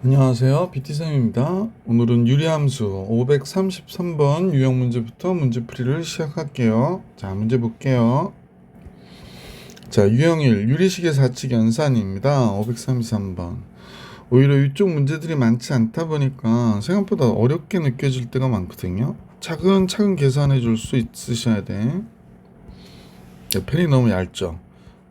안녕하세요. BT쌤입니다. 오늘은 유리함수 533번 유형 문제부터 문제풀이를 시작할게요. 자, 문제 볼게요. 자, 유형 1 유리식의 사칙 연산입니다. 533번. 오히려 이쪽 문제들이 많지 않다 보니까 생각보다 어렵게 느껴질 때가 많거든요. 차근차근 계산해 줄 수 있으셔야 돼. 펜이 너무 얇죠?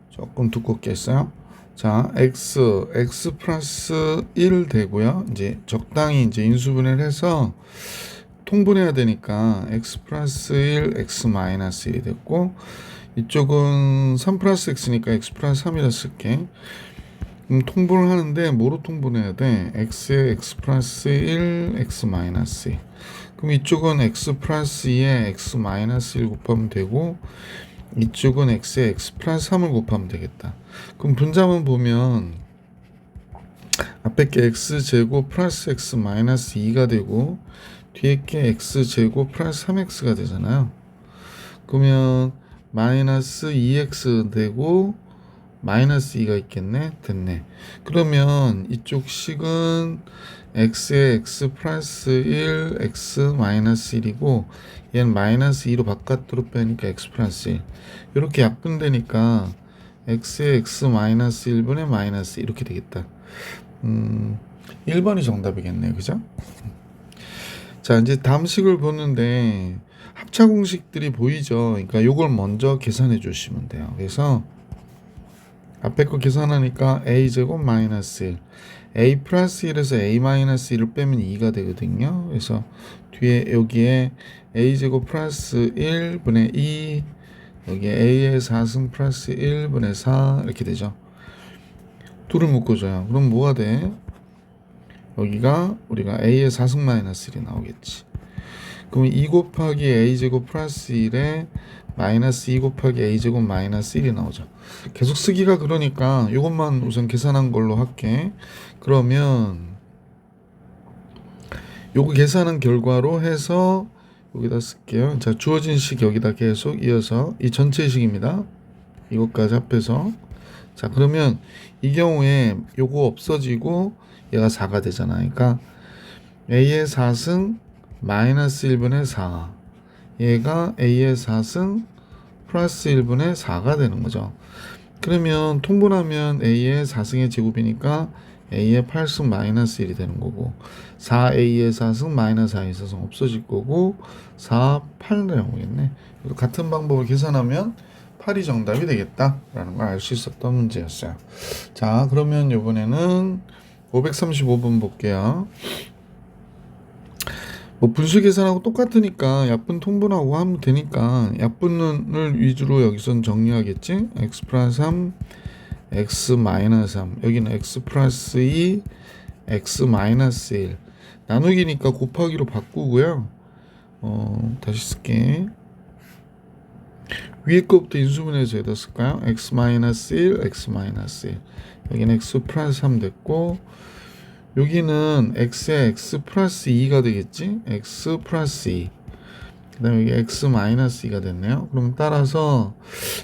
조금 두껍게 했어요. 자, x 플러스 1 되고요. 이제 적당히 이제 인수분해를 해서 통분해야 되니까 x 플러스 1, x 마이너스 1이 됐고, 이쪽은 3 플러스 x니까 x 플러스 3이라 쓸게. 통분을 하는데 뭐로 통분해야 돼? x에 x 플러스 1, x 마이너스 1. 그럼 이쪽은 x 플러스 2에 x 마이너스 1 곱하면 되고, 이쪽은 x에 x 플러스 3을 곱하면 되겠다. 그럼 분자만 보면 앞에 게 x제곱 플러스 x 마이너스 2가 되고 뒤에 게 x제곱 플러스 3x가 되잖아요. 그러면 마이너스 2x 되고 마이너스 2가 있겠네. 됐네. 그러면 이쪽 식은 x에 x 플러스 1, x 마이너스 1이고 얘는 마이너스 2로 바깥으로 빼니까 x 플러스 1. 이렇게 약분되니까 x에 x 마이너스 1분의 마이너스 이렇게 되겠다. 1번이 정답이겠네요. 그죠? 자, 이제 다음 식을 보는데 합차 공식들이 보이죠. 그러니까 요걸 먼저 계산해 주시면 돼요. 그래서 앞에 거 계산하니까 a제곱 마이너스 1 a 플러스 1에서 a 마이너스 1을 빼면 2가 되거든요. 그래서 뒤에 여기에 a제곱 플러스 1분의 2 여기에 a의 4승 플러스 1분의 4 이렇게 되죠. 둘을 묶어줘요. 그럼 뭐가 돼? 여기가 우리가 a의 4승 마이너스 1이 나오겠지. 그럼 2 곱하기 a제곱 플러스 1에 마이너스 2 곱하기 a제곱 마이너스 1이 나오죠. 계속 쓰기가 그러니까 이것만 우선 계산한 걸로 할게. 그러면 요거 계산한 결과로 해서 여기다 쓸게요. 자, 주어진 식 여기다 계속 이어서 이 전체 식입니다. 이것까지 합해서. 자, 그러면 이 경우에 요거 없어지고 얘가 4가 되잖아. 그러니까 a의 4승 마이너스 1분의 4 얘가 a의 4승 플러스 1분의 4가 되는 거죠. 그러면 통분하면 a의 4승의 제곱이니까 a의 8승 마이너스 1이 되는 거고 4a의 4승 마이너스 4의 4승 없어질 거고 4, 8 나오겠네. 같은 방법을 계산하면 8이 정답이 되겠다 라는 걸 알 수 있었던 문제였어요. 자, 그러면 이번에는 535번 볼게요. 뭐 분수 계산하고 똑같으니까 약분 통분하고 하면 되니까 약분을 위주로 여기선 정리하겠지. x 플러스 3 x 마이너스 3 여기는 x 플러스 2 x 마이너스 1 나누기니까 곱하기로 바꾸고요. 다시 쓸게. 위에 거부터 인수분해서 여기다 쓸까요? x 마이너스 1 x 마이너스 1 여기는 x 플러스 3 됐고 여기는 x에 x 플러스 2가 되겠지? x 플러스 2. 그 다음에 여기 x 마이너스 2가 됐네요. 그럼 따라서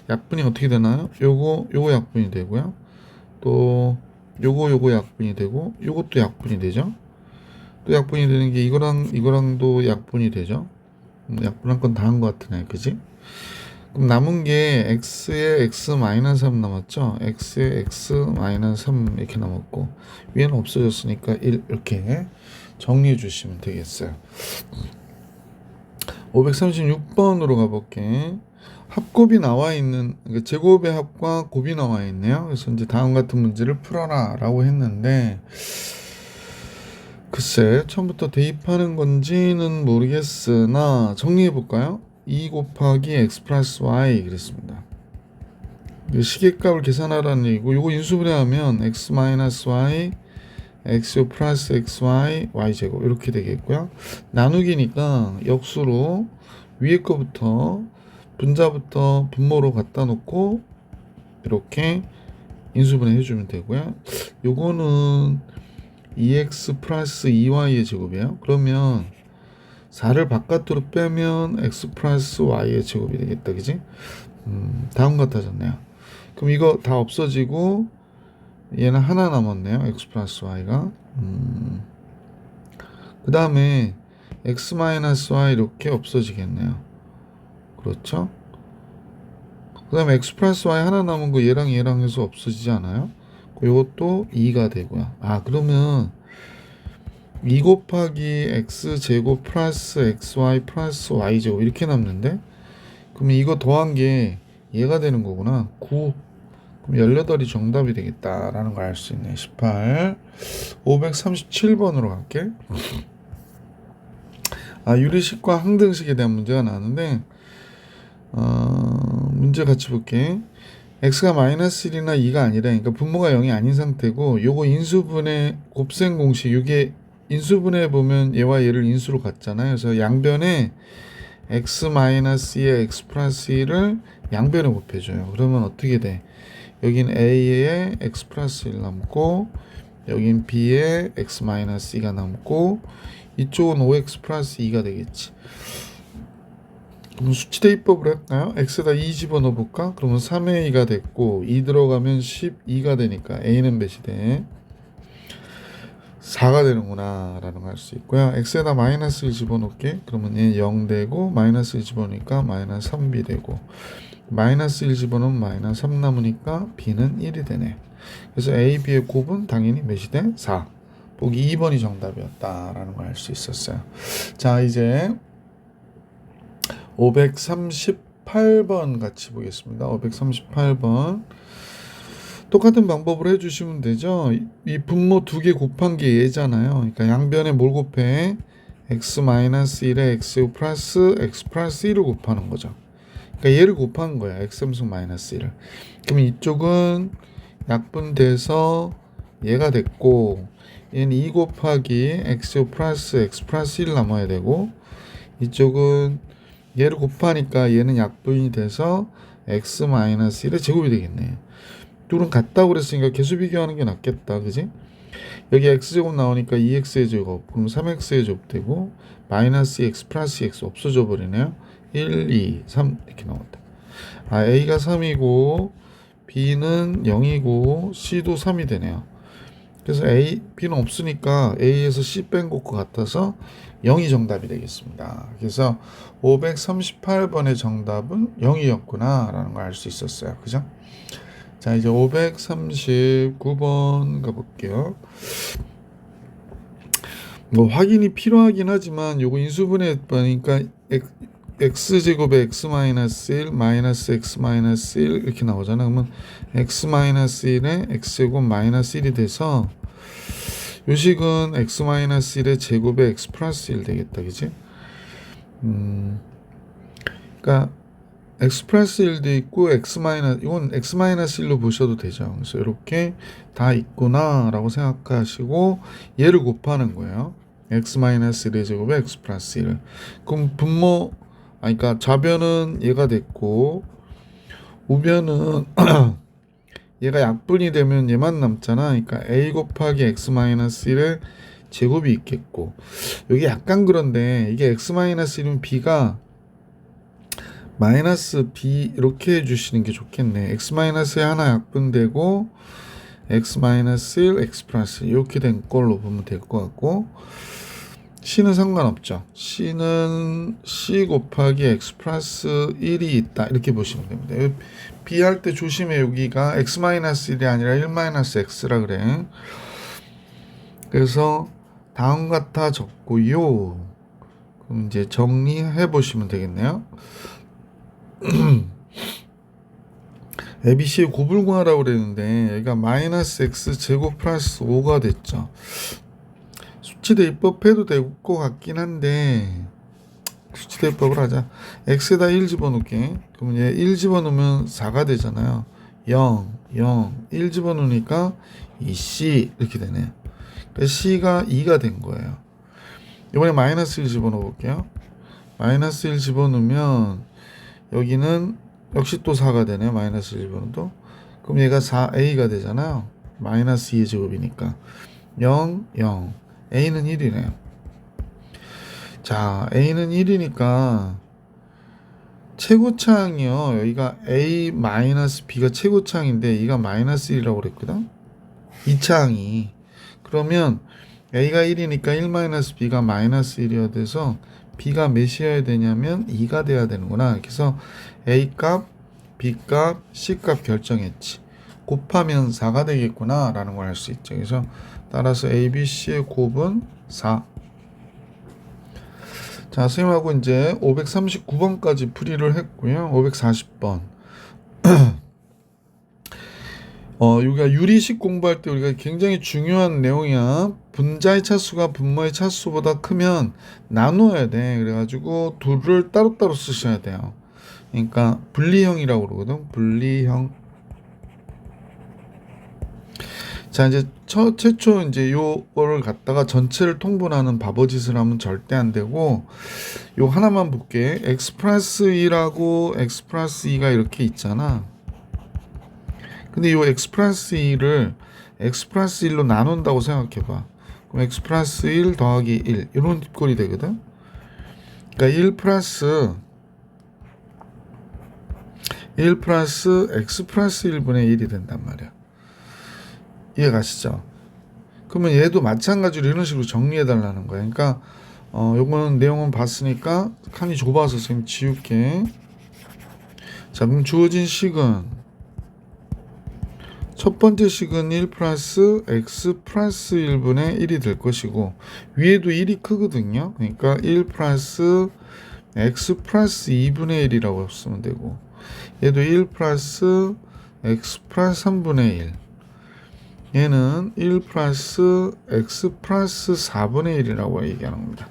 약분이 어떻게 되나요? 요거 약분이 되고요. 또 요거 약분이 되고 요것도 약분이 되죠. 또 약분이 되는 게 이거랑도 약분이 되죠. 약분한 건 다 한 것 같으네. 그지? 그럼 남은 게 x에 x 마이너스 3 남았죠. x에 x 마이너스 3 이렇게 남았고 위에는 없어졌으니까 1 이렇게 정리해 주시면 되겠어요. 536번으로 가볼게. 합곱이 나와 있는 그러니까 제곱의 합과 곱이 나와 있네요. 그래서 이제 다음 같은 문제를 풀어라 라고 했는데 글쎄 처음부터 대입하는 건지는 모르겠으나 정리해 볼까요? 2 곱하기 x 플러스 y 그랬습니다. 시계값을 계산하라는 얘기고 요거 인수분해하면 x 마이너스 y x 플러스 xy y제곱 이렇게 되겠고요. 나누기니까 역수로 위에 거부터 분자부터 분모로 갖다 놓고 이렇게 인수분해 해주면 되고요. 요거는 2x 플러스 2y의 제곱이에요. 그러면 4를 바깥으로 빼면 x 플러스 y의 제곱이 되겠다. 그지? 다음 같아졌네요. 그럼 이거 다 없어지고 얘는 하나 남았네요. x 플러스 y가. 그 다음에 x 마이너스 y 이렇게 없어지겠네요. 그렇죠? 그 다음에 x 플러스 y 하나 남은 거 얘랑 얘랑 해서 없어지지 않아요? 이것도 2가 되고요. 그러면 2 곱하기 x 제곱 플러스 xy 플러스 y 제곱 이렇게 남는데, 그러면 이거 더한 게 얘가 되는 거구나. 9. 그럼 18이 정답이 되겠다라는 걸 알 수 있네. 18. 537번으로 갈게. 유리식과 항등식에 대한 문제가 나왔는데, 문제 같이 볼게. x가 마이너스 1이나 2가 아니라, 그러니까 분모가 0이 아닌 상태고, 요거 인수분해 곱셈 공식, 요게 인수분해 보면 얘와 얘를 인수로 갔잖아요. 그래서 양변에 x 마이너스 2에 x 플러스 1을 양변에 곱해줘요. 그러면 어떻게 돼? 여긴 a에 x 플러스 1 남고, 여긴 b에 x 마이너스 2가 남고, 이쪽은 5x 플러스 2가 되겠지. 그럼 수치 대입법을 할까요? x에다 2 집어넣어 볼까? 그러면 3a가 됐고 2 들어가면 12가 되니까 a는 몇이 돼? 4가 되는구나 라는 걸 알 수 있고요. x에다 마이너스 1 집어넣을게. 그러면 얘 0 되고 마이너스 1 집어넣으니까 마이너스 3b 되고, 마이너스 1 집어넣으면 마이너스 3 남으니까 b는 1이 되네. 그래서 a, b의 곱은 당연히 몇이 돼? 4. 보기 2번이 정답이었다라는 걸 알 수 있었어요. 자, 이제 538번 같이 보겠습니다. 538번. 똑같은 방법으로 해주시면 되죠. 이 분모 두 개 곱한 게 얘잖아요. 그러니까 양변에 뭘 곱해? x-1에 x 플러스 x 플러스 1을 곱하는 거죠. 그러니까 얘를 곱한 거야. x 함수 마이너스 1을. 그럼 이쪽은 약분돼서 얘가 됐고, 얘는 2 곱하기 x 플러스 x 플러스 1 남아야 되고, 이쪽은 얘를 곱하니까 얘는 약분이 돼서 x 마이너스 1의 제곱이 되겠네. 둘은 같다고 그랬으니까 개수 비교하는 게 낫겠다. 그지? 여기 x제곱 나오니까 2x의 제곱, 그럼 3x의 제곱 되고, 마이너스 x 플러스 x 없어져 버리네요. 1, 2, 3 이렇게 나온다. a가 3이고 b는 0이고 c도 3이 되네요. 그래서 b는 없으니까 a에서 c 뺀 것과 같아서 0이 정답이 되겠습니다. 그래서 538번의 정답은 0이었구나 라는 걸 알 수 있었어요. 그죠? 자, 이제 539번 가볼게요. 뭐 확인이 필요하긴 하지만 요거 인수분해 보니까 x제곱에 x 마이너스 1 마이너스 x 마이너스 1 이렇게 나오잖아. 그러면 x 마이너스 1에 x제곱 마이너스 1이 돼서 요식은 x 마이너스 1의 제곱에 x 플러스 1 되겠다. 그지? 그러니까 x 플러스 1도 있고 x 마이너스, 이건 x 마이너스 1로 보셔도 되죠. 그래서 이렇게 다 있구나 라고 생각하시고 얘를 곱하는 거예요. x 마이너스 1의 제곱에 x 플러스 1. 그럼 분모, 그러니까 좌변은 얘가 됐고 우변은 얘가 약분이 되면 얘만 남잖아. 그러니까 a 곱하기 x 마이너스 1의 제곱이 있겠고, 여기 약간 그런데 이게 x 마이너스 1이면 b가 마이너스 b 이렇게 해주시는 게 좋겠네. x 마이너스에 하나 약분되고 x 마이너스 1, x 플러스 이렇게 된 걸로 보면 될 것 같고, c는 상관없죠. c는 c 곱하기 x 플러스 1이 있다 이렇게 보시면 됩니다. b 할 때 조심해. 여기가 x 마이너스 1이 아니라 1 마이너스 x라 그래. 그래서 다음 같아 적고요. 그럼 이제 정리해 보시면 되겠네요. ABC의 고불공하라고 그랬는데 여기가 마이너스 x 제곱 플러스 5가 됐죠. 수치 대입법 해도 될 것 같긴 한데 수치 대입법을 하자. x에다 1 집어넣게. 그러면 얘 1 집어넣으면 4가 되잖아요. 0, 0, 1 집어넣으니까 2c 이렇게 되네요. 그러니까 c가 2가 된 거예요. 이번에 마이너스 1 집어넣어 볼게요. 마이너스 1 집어넣으면 여기는 역시 또 4가 되네요. 마이너스 1 집어넣어도. 그럼 얘가 4a가 되잖아요. 마이너스 2의 제곱이니까 0, 0. a는 1이네요. 자, a는 1이니까 최고차항이요. 여기가 a 마이너스 b가 최고차항인데 이가 마이너스 1이라고 그랬거든. 2차항이. 그러면 a가 1이니까 1-b가 -1이어야 돼서 b가 몇이어야 되냐면 2가 돼야 되는구나. 그래서 a 값, b 값, c 값 결정했지. 곱하면 4가 되겠구나 라는 걸 알 수 있죠. 그래서 따라서 a, b, c의 곱은 4. 자, 선생님하고 이제 539번까지 풀이를 했고요. 540번. 여기가 유리식 공부할 때 우리가 굉장히 중요한 내용이야. 분자의 차수가 분모의 차수보다 크면 나누어야 돼. 그래가지고 둘을 따로따로 쓰셔야 돼요. 그러니까 분리형이라고 그러거든. 분리형. 자, 이제 최초 이제 요거를 갖다가 전체를 통분하는 바보짓을 하면 절대 안 되고, 요 하나만 볼게. x 플러스 1하고 x 플러스 2가 이렇게 있잖아. 근데 요 x 플러스 2를 x 플러스 1로 나눈다고 생각해봐. 그럼 x 플러스 1 더하기 1 이런 꼴이 되거든. 그러니까 1 플러스 x 플러스 1분의 1이 된단 말이야. 이해가시죠? 그러면 얘도 마찬가지로 이런 식으로 정리해 달라는 거야. 그러니까 요거는 내용은 봤으니까 칸이 좁아서 선생님 지울게. 자, 그럼 주어진 식은 첫 번째 식은 1 플러스 x 플러스 1분의 1이 될 것이고, 위에도 1이 크거든요. 그러니까 1 플러스 x 플러스 2분의 1이라고 쓰면 되고, 얘도 1 플러스 x 플러스 3분의 1, 얘는 1 플러스 x 플러스 4분의 1이라고 얘기하는 겁니다.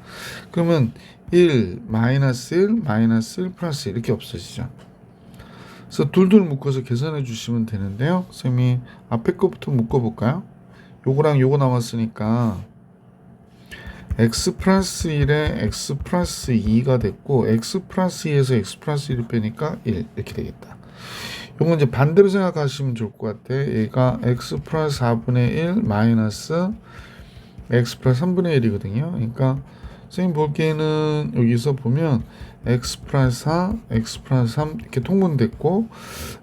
그러면 1, 마이너스 1, 마이너스 1 플러스 1 이렇게 없어지죠. 그래서 둘둘 묶어서 계산해 주시면 되는데요. 선생님이 앞에 거부터 묶어볼까요? 요거랑 요거 남았으니까 x 플러스 1에 x 플러스 2가 됐고, x 플러스 2에서 x 플러스 1을 빼니까 1 이렇게 되겠다. 요건 이제 반대로 생각하시면 좋을 것 같아. 얘가 x 플러스 4분의 1 마이너스 x 플러스 3분의 1이거든요. 그러니까 선생님 볼게는 여기서 보면 x 플러스 4, x 플러스 3 이렇게 통분됐고,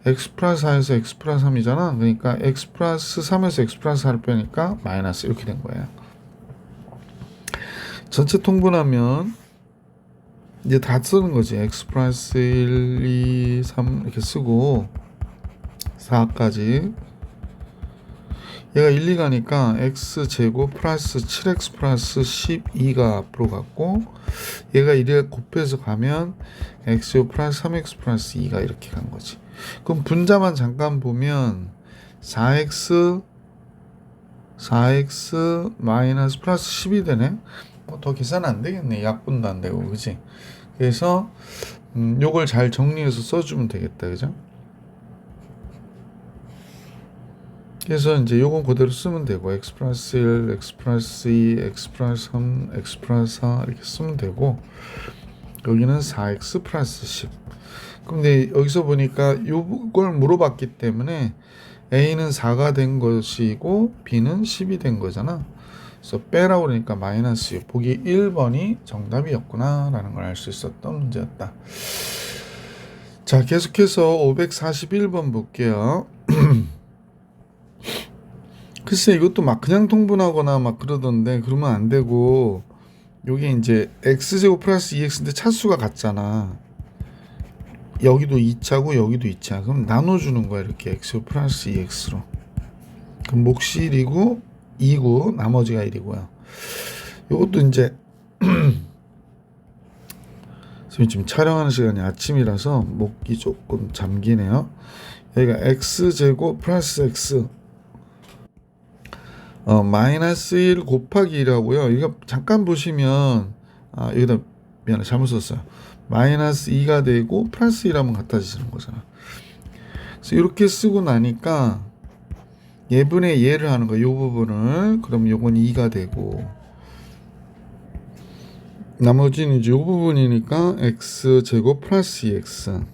x 플러스 4에서 x 플러스 3이잖아. 그러니까 x 플러스 3에서 x 플러스 4를 빼니까 마이너스 이렇게 된 거예요. 전체 통분하면 이제 다 쓰는 거지. x 플러스 1, 2, 3 이렇게 쓰고 4까지. 얘가 1, 2 가니까 x제곱 플러스 7x 플러스 12가 앞으로 갔고, 얘가 1에 곱해서 가면 x제곱 플러스 3x 플러스 2가 이렇게 간 거지. 그럼 분자만 잠깐 보면 4x 마이너스 플러스 10이 되네. 더 계산 안 되겠네. 약분도 안 되고, 그지? 그래서 요걸 잘 정리해서 써주면 되겠다, 그죠? 그래서 이제 요건 그대로 쓰면 되고, x 플러스 1, x 플러스 2, x 플러스 3, x 플러스 4 이렇게 쓰면 되고, 여기는 4x 플러스 10. 근데 여기서 보니까 요걸 물어봤기 때문에 a는 4가 된 것이고 b는 10이 된 거잖아. 그래서 빼라고 그러니까 마이너스 6. 보기 1번이 정답이었구나 라는 걸 알 수 있었던 문제였다. 자, 계속해서 541번 볼게요. 글쎄, 이것도 막 그냥 통분하거나 막 그러던데, 그러면 안 되고, 요게 이제 x제곱 플러스 2x인데 차수가 같잖아. 여기도 2차고 여기도 2차. 그럼 나눠주는 거야, 이렇게 x제곱 플러스 2x로. 그럼 몫이 1이고 2고 나머지가 1이고요. 요것도 이제 지금 촬영하는 시간이 아침이라서 목이 조금 잠기네요. 여기가 x제곱 플러스 x 마이너스 1 곱하기 1하고요. 이거 잠깐 보시면 여기다 미안해 잘못 썼어요. 마이너스 2가 되고 플러스 1하면 같아지는 거잖아. 그래서 이렇게 쓰고 나니까 예분의 예를 하는 거예요. 이 부분을. 그럼 요건 2가 되고, 나머지는 이제 이 부분이니까 x제곱 플러스 2x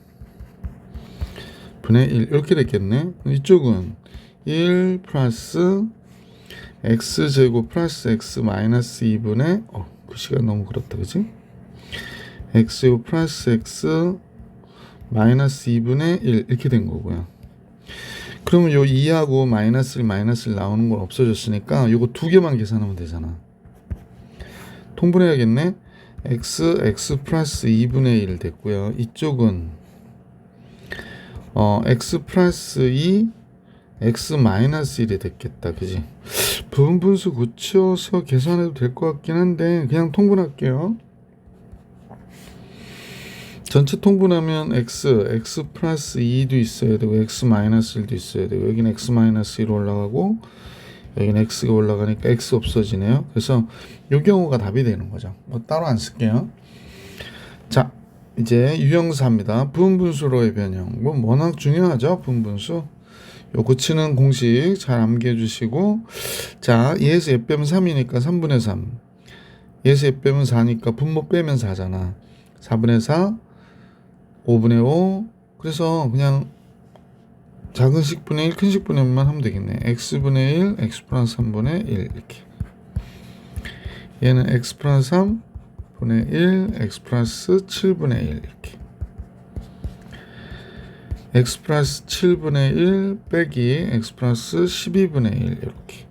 분의 1 이렇게 됐겠네. 이쪽은 1 플러스 x제곱 플러스 x 마이너스 2분의 글씨가 너무 그렇다, 그치? x제곱 플러스 x 마이너스 2분의 1 이렇게 된 거고요. 그러면 요 2하고 마이너스 1 나오는 건 없어졌으니까 요거 두 개만 계산하면 되잖아. 통분해야겠네. x 플러스 2분의 1 됐고요. 이쪽은 x 플러스 2 x 마이너스 1이 됐겠다. 그지? 부분 분수 고쳐서 계산해도 될 것 같긴 한데 그냥 통분할게요. 전체 통분하면 x 플러스 2도 있어야 되고 x 마이너스 1도 있어야 되고 여기는 x 마이너스 1 올라가고 여기는 x가 올라가니까 x 없어지네요. 그래서 이 경우가 답이 되는 거죠. 뭐 따로 안 쓸게요. 자, 이제 유형사입니다. 부분분수로의 변형. 뭐 워낙 중요하죠. 부분분수. 요 고치는 공식 잘 암기해 주시고, 자, 2에서 얘 빼면 3이니까 3분의 3. 2에서 얘 빼면 4니까 분모 빼면 4잖아. 4분의 4, 5분의 5. 그래서 그냥 작은 식분의 1, 큰 식분의 1만 하면 되겠네. x분의 1, x 플러스 3분의 1 이렇게. 얘는 x 플러스 3분의 1, x 플러스 7분의 1 이렇게. x 플러스 7분의 1 빼기 x 플러스 12분의 1 이렇게.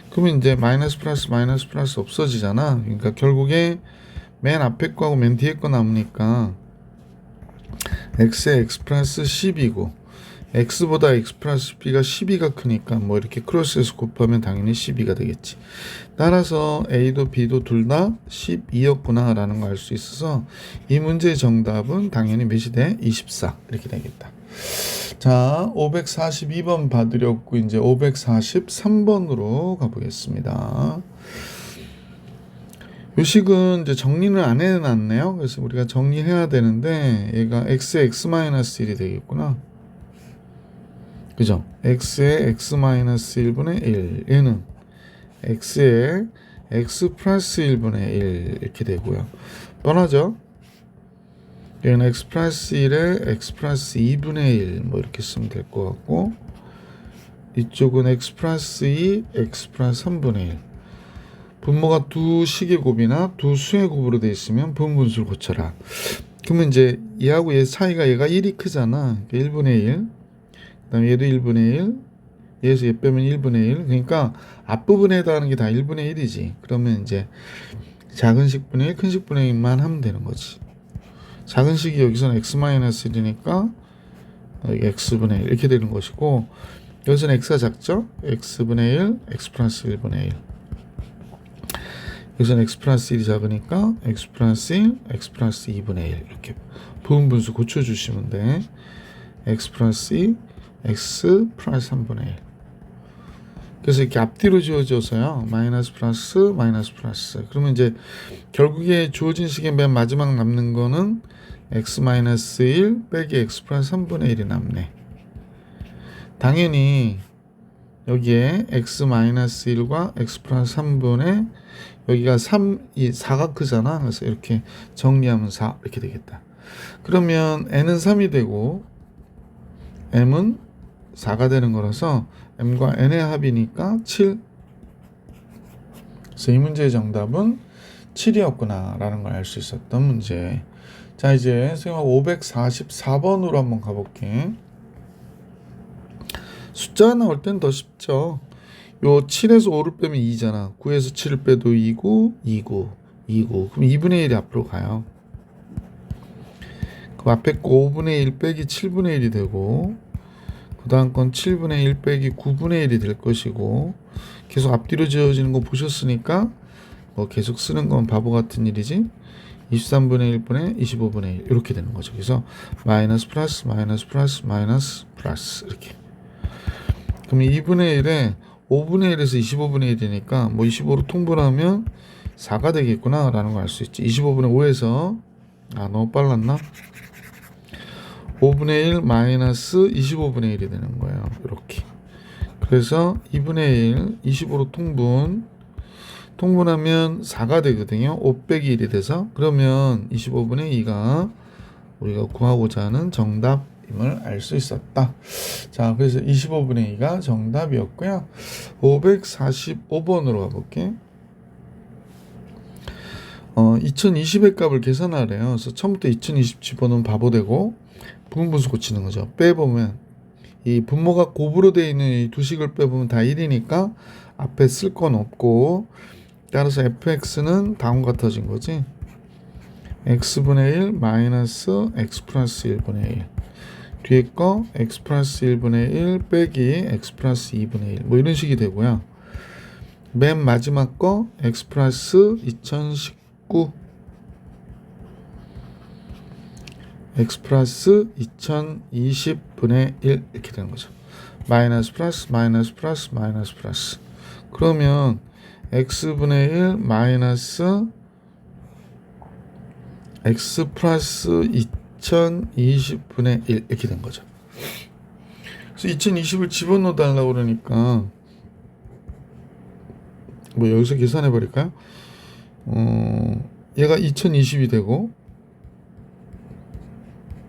그러면 이제 마이너스 플러스 없어지잖아. 그러니까 결국에 맨 앞에 거하고 맨 뒤에 거 남으니까 x에 x 플러스 10이고 x보다 x 플러스 b가 12가 크니까 뭐 이렇게 크로스해서 곱하면 당연히 12가 되겠지. 따라서 a도 b도 둘 다 12였구나 라는 걸 알 수 있어서 이 문제의 정답은 당연히 몇이 돼? 24 이렇게 되겠다. 자, 542번 봐드렸고 이제 543번으로 가보겠습니다. 요 식은 이제 정리는 안 해놨네요. 그래서 우리가 정리해야 되는데 얘가 x에 x-1이 되겠구나. 그죠? x에 x-1분의 1. 얘는 x에 x 플러스 1분의 1 이렇게 되고요. 뻔하죠? 얘는 x 플러스 1에 x 플러스 2분의 1 뭐 이렇게 쓰면 될 것 같고 이쪽은 x 플러스 2, x 플러스 3분의 1. 분모가 두 식의 곱이나 두 수의 곱으로 되어 있으면 분분수를 고쳐라. 그러면 이제 얘하고 얘 차이가 얘가 1이 크잖아. 그러니까 1분의 1. 그 다음에 얘도 1분의 1. 얘에서 얘 빼면 1분의 1. 그러니까 앞부분에 해당하는 게 다 1분의 1이지. 그러면 이제 작은 식분의 1, 큰 식분의 1만 하면 되는 거지. 작은 식이 여기서는 x-1이니까 여기 x분의 1 이렇게 되는 것이고 여기서는 x가 작죠? x분의 1, x 플러스 1분의 1. 여기서는 x 플러스 1이 작으니까 x 플러스 1, x 플러스 2분의 1 이렇게 부분분수 고쳐주시면 돼. x 플러스 2, x 플러스 3분의 1. 그래서 이렇게 앞뒤로 지워져서요. 마이너스 플러스 그러면 이제 결국에 주어진 식의 맨 마지막 남는 거는 x 마이너스 1 빼기 x 플러스 3분의 1이 남네. 당연히 여기에 x 마이너스 1과 x 플러스 3분의 여기가 3, 4가 크잖아. 그래서 이렇게 정리하면 4 이렇게 되겠다. 그러면 n은 3이 되고 m은 4가 되는 거라서 m과 n의 합이니까 7. 그래서 이 문제의 정답은 7이었구나 라는 걸 알 수 있었던 문제. 자, 이제 수학 544번으로 한번 가볼게. 숫자가 나올 땐 더 쉽죠. 요 7에서 5를 빼면 2잖아. 9에서 7을 빼도 2고 2고. 그럼 2분의 1이 앞으로 가요. 그 앞에 거 5분의 1 빼기 7분의 1이 되고 그 다음 건 7분의 1 빼기 9분의 1이 될 것이고 계속 앞뒤로 지어지는 거 보셨으니까 뭐 계속 쓰는 건 바보 같은 일이지. 23분의 1분의 25분의 1 이렇게 되는 거죠. 그래서 마이너스 플러스 이렇게. 그럼 2분의 1에 5분의 1에서 25분의 1이니까 뭐 25로 통분하면 4가 되겠구나 라는 걸 알 수 있지. 25분의 5에서 너무 빨랐나? 5분의 1 마이너스 25분의 1이 되는 거예요. 이렇게. 그래서 2분의 1 25로 통분하면 4가 되거든요. 5 빼기 1이 돼서. 그러면 25분의 2가 우리가 구하고자 하는 정답임을 알 수 있었다. 자, 그래서 25분의 2가 정답이었고요. 545번으로 가볼게. 2020의 값을 계산하래요. 그래서 처음부터 2020 집어넣으면 바보 되고 부분분수 고치는 거죠. 빼보면 이 분모가 곱으로 되어 있는 이 두 식을 빼보면 다 1이니까 앞에 쓸 건 없고, 따라서 fx는 다음과 같아진 거지. x분의 1 마이너스 x 플러스 1분의 1. 뒤에 거 x 플러스 1분의 1 빼기 x 플러스 2분의 1. 뭐 이런 식이 되고요. 맨 마지막 거 x 플러스 2019 x 플러스 2020분의 1 이렇게 되는 거죠. 마이너스 플러스 마이너스 플러스 마이너스 플러스. 그러면 x분의 1 마이너스 x 플러스 2020분의 1 이렇게 된 거죠. 그래서 2020을 집어넣어 달라고 그러니까 뭐 여기서 계산해 버릴까요? 얘가 2020이 되고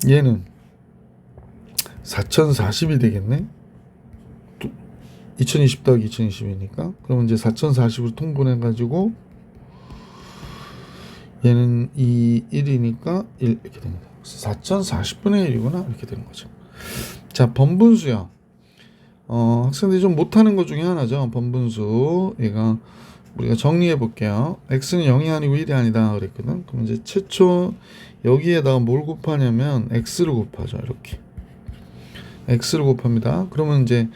얘는 4040이 되겠네. 2020 더하기 2020이니까 그러면 이제 4040으로 통분해 가지고 얘는 1이니까 1 이렇게 됩니다. 4040분의 1이구나 이렇게 되는 거죠. 자, 번분수요. 학생들이 좀 못하는 것 중에 하나죠. 번분수. 얘가 우리가 정리해 볼게요. x는 0이 아니고 1이 아니다 그랬거든. 그럼 이제 최초 여기에다가 뭘 곱하냐면 x를 곱하죠. 이렇게 x를 곱합니다. 그러면 이제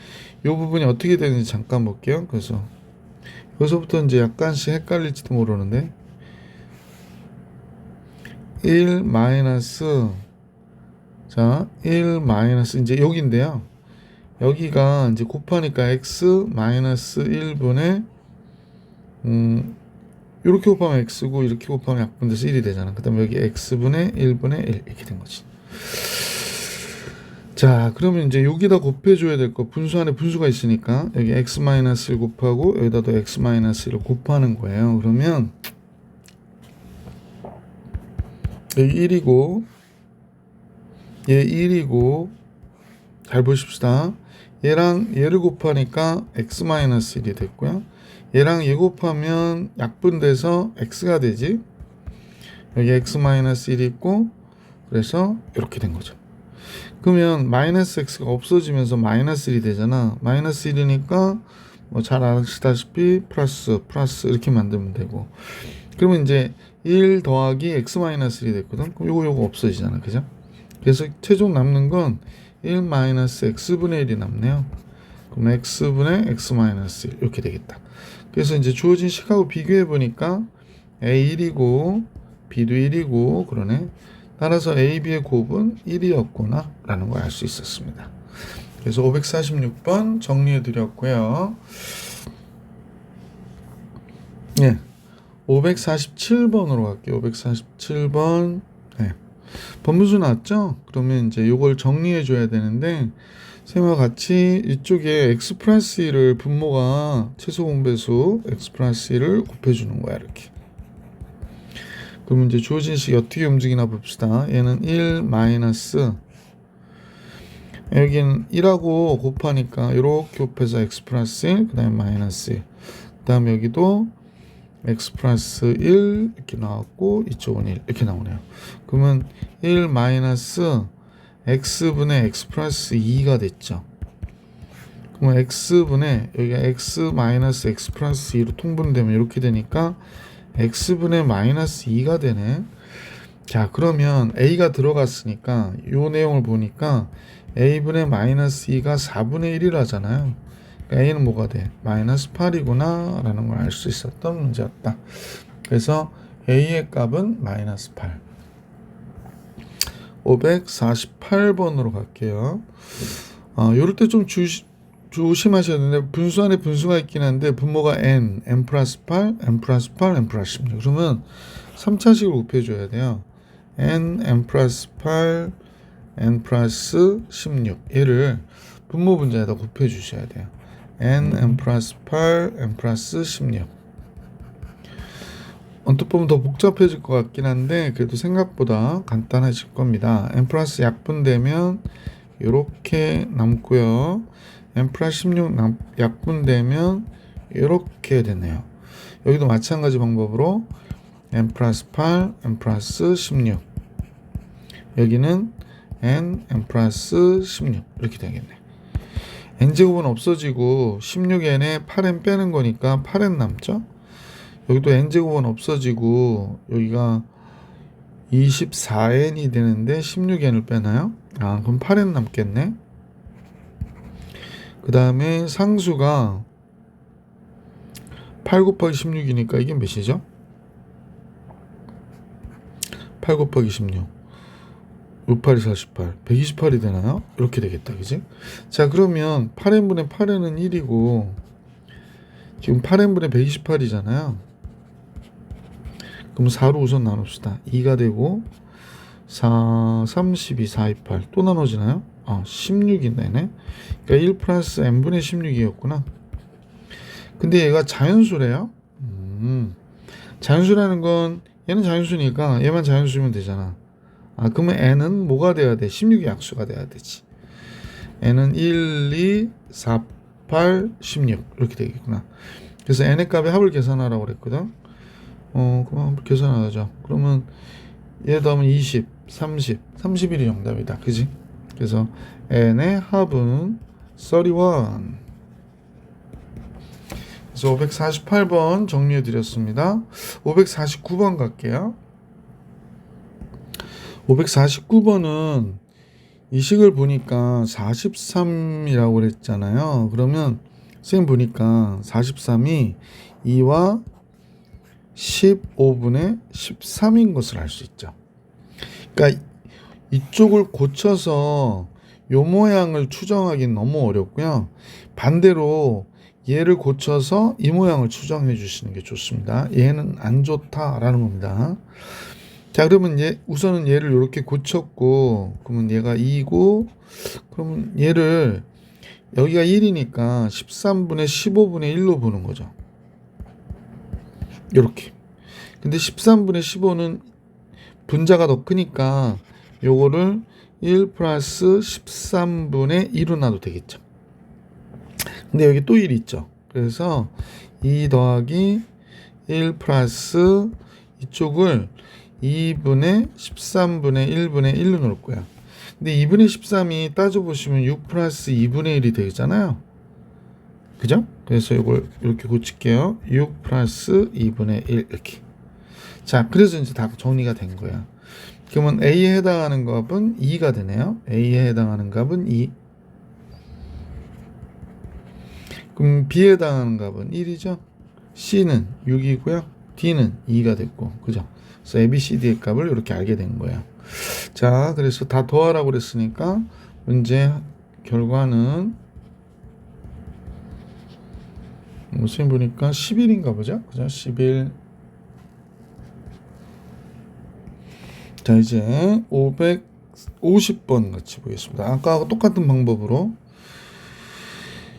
이 부분이 어떻게 되는지 잠깐 볼게요. 그래서 여기서부터 이제 약간씩 헷갈릴지도 모르는데 1 마이너스 자, 1 마이너스 이제 여기인데요. 여기가 이제 곱하니까 x 마이너스 1분의 이렇게 곱하면 x고 이렇게 곱하면 약분돼서 1이 되잖아. 그 다음에 여기 x분의 1분의 1 이렇게 된 거지. 자, 그러면 이제 여기다 곱해줘야 될 거 분수 안에 분수가 있으니까 여기 x-1 곱하고 여기다도 x-1을 곱하는 거예요. 그러면 여기 1이고 얘 1이고 잘 보십시다. 얘랑 얘를 곱하니까 x-1이 됐고요. 얘랑 얘 곱하면 약분돼서 x가 되지. 여기 x-1 있고 그래서 이렇게 된 거죠. 그러면 마이너스 x가 없어지면서 마이너스 1이 되잖아. 마이너스 1이니까 뭐 잘 아시다시피 플러스 이렇게 만들면 되고. 그러면 이제 1 더하기 x-1이 됐거든. 그럼 요거 없어지잖아. 그죠? 그래서 최종 남는 건 1 마이너스 x분의 1이 남네요. 그럼 x분의 x-1 이렇게 되겠다. 그래서 이제 주어진 식하고 비교해 보니까 a 1이고 b도 1이고 그러네. 따라서 a, b의 곱은 1이었구나 라는 걸 알 수 있었습니다. 그래서 546번 정리해 드렸고요. 네, 547번으로 갈게요. 547번. 네. 번분수 나왔죠? 그러면 이제 이걸 정리해 줘야 되는데 쌤과 같이 이쪽에 x 플러스 1을 분모가 최소 공배수 x 플러스 1을 곱해주는 거야. 이렇게. 그러면 이제 주어진 식이 어떻게 움직이나 봅시다. 얘는 1 마이너스 여기는 1하고 곱하니까 이렇게 곱해서 x 플러스 1 그 다음에 마이너스 1 그 다음에 여기도 x 플러스 1 이렇게 나왔고 이쪽은 1 이렇게 나오네요. 그러면 1 마이너스 x분의 x 플러스 2가 됐죠. 그러면 x분의 여기가 x 마이너스 x 플러스 2로 통분되면 이렇게 되니까 x분의 마이너스 2가 되네. 자, 그러면 a가 들어갔으니까 이 내용을 보니까 a분의 마이너스 2가 4분의 1이라잖아요. 그러니까 a는 뭐가 돼? 마이너스 8이구나 라는 걸 알 수 있었던 문제였다. 그래서 a의 값은 마이너스 8. 548번으로 갈게요. 요럴 때 좀 조심하셔야 되는데 분수 안에 분수가 있긴 한데 분모가 n 플러스 8, n 플러스 8, n 플러스 16 그러면 3차식으로 곱해줘야 돼요. n 플러스 8, n 플러스 16 얘를 분모 분자에다 곱해주셔야 돼요. n 플러스 8, n 플러스 16 언뜻 보면 더 복잡해질 것 같긴 한데 그래도 생각보다 간단해질 겁니다. n 플러스 약분되면 이렇게 남고요. n 플러스 16 약분되면 이렇게 되네요. 여기도 마찬가지 방법으로 n 플러스 8, n 플러스 16 여기는 n 플러스 16 이렇게 되겠네. n제곱은 없어지고 16n에 8n 빼는 거니까 8n 남죠. 여기도 n제곱은 없어지고 여기가 24n이 되는데 16n을 빼나요? 그럼 8n 남겠네. 그 다음에 상수가 8 곱하기 16이니까 이게 몇이죠? 8 곱하기 16 68이 48 128이 되나요? 이렇게 되겠다, 그지? 자, 그러면 8n분의 8n은 1이고 지금 8n분의 128이잖아요. 그럼 4로 우선 나눕시다. 2가 되고 4, 32, 4, 28 또 나눠지나요? 16이 되네. 그러니까 1 플러스 n분의 16이었구나. 근데 얘가 자연수래요. 자연수라는 건 얘는 자연수니까 얘만 자연수면 되잖아. 그러면 n은 뭐가 돼야 돼? 16의 약수가 돼야 되지. n은 1, 2, 4, 8, 16 이렇게 되겠구나. 그래서 n의 값의 합을 계산하라고 그랬거든. 그럼 한번 계산하자. 그러면 얘 더하면 20, 30, 31이 정답이다. 그지? 그래서 n의 합은 31. 그래서 548번 정리해 드렸습니다. 549번 갈게요. 549번은 이 식을 보니까 43이라고 그랬잖아요. 그러면 선생님 보니까 43이 2와 15분의 13인 것을 알 수 있죠. 그러니까 이쪽을 고쳐서 요 모양을 추정하기는 너무 어렵고요. 반대로 얘를 고쳐서 이 모양을 추정해 주시는 게 좋습니다. 얘는 안 좋다라는 겁니다. 자, 그러면 우선은 얘를 이렇게 고쳤고, 그러면 얘가 2고, 그러면 얘를 여기가 1이니까 13분의 15분의 1로 보는 거죠. 이렇게. 근데 13분의 15는 분자가 더 크니까 요거를 1 플러스 13분의 2로 놔도 되겠죠. 근데 여기 또 1이 있죠. 그래서 2 더하기 1 플러스 이쪽을 2분의 13분의 1분의 1로 놓을 거야. 근데 2분의 13이 따져보시면 6 플러스 2분의 1이 되잖아요. 그죠? 그래서 이걸 이렇게 고칠게요. 6 플러스 2분의 1 이렇게. 자, 그래서 이제 다 정리가 된 거야. 그러면 A에 해당하는 값은 2가 되네요. A에 해당하는 값은 2. 그럼 B에 해당하는 값은 1이죠. C는 6이고요. D는 2가 됐고, 그죠? 그래서 A, B, C, D의 값을 이렇게 알게 된 거야. 자, 그래서 다 더하라고 그랬으니까 문제 결과는 선생님 보니까 11인가 보죠? 그죠? 11. 자, 이제 550번 같이 보겠습니다. 아까하고 똑같은 방법으로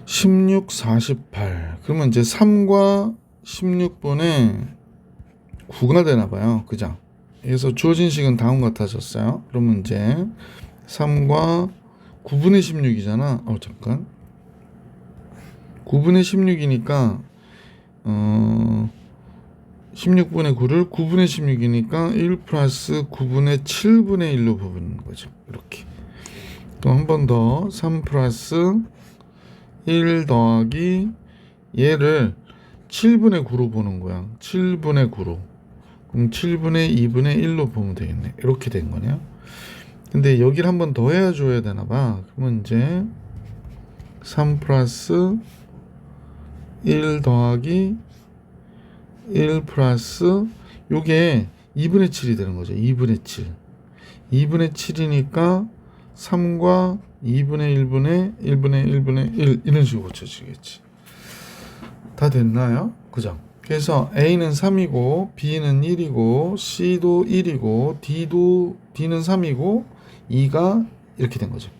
16, 48. 그러면 이제 3과 16분의 9가 되나 봐요. 그죠? 그래서 주어진 식은 다음과 같아졌어요. 그러면 이제 3과 9분의 16이잖아. 잠깐. 9분의 16이니까 16분의 9를 9분의 16이니까 1 플러스 9분의 7분의 1로 부르는 거죠. 이렇게. 또 한 번 더 3 플러스 1 더하기 얘를 7분의 9로 보는 거야. 7분의 9로. 그럼 7분의 2분의 1로 보면 되겠네. 이렇게 된 거네요. 근데 여기를 한 번 더 해줘야 되나 봐. 그러면 이제 3 플러스 1 더하기 1 플러스 요게 2분의 7이 되는 거죠. 2분의 7. 2분의 7이니까 3과 2분의 1분의 1분의 1분의 1 이런 식으로 고쳐지겠지. 다 됐나요? 그죠? 그래서 A는 3이고 B는 1이고 C도 1이고 D는 3이고 E가 이렇게 된 거죠.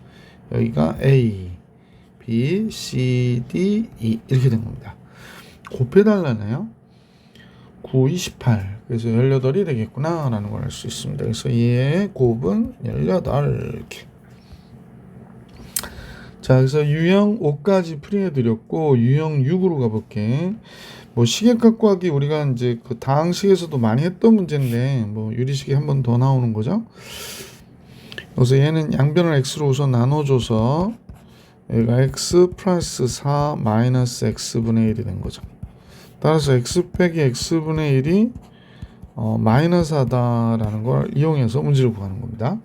여기가 A, B, C, D, E 이렇게 된 겁니다. 곱해달라네요. 9, 28. 그래서 18이 되겠구나 라는 걸 알 수 있습니다. 그래서 얘의 곱은 18 이렇게. 자, 그래서 유형 5까지 풀이해드렸고 유형 6으로 가볼게. 뭐 시계값 구하기 우리가 이제 그 다항식에서도 많이 했던 문제인데 뭐 유리식이 한 번 더 나오는 거죠. 그래서 얘는 양변을 x로 우선 나눠줘서 얘가 x 플러스 4 마이너스 x분의 1이 된 거죠. 따라서 x 빼기 x분의 1이 마이너스 하다라는 걸 이용해서 문제를 구하는 겁니다.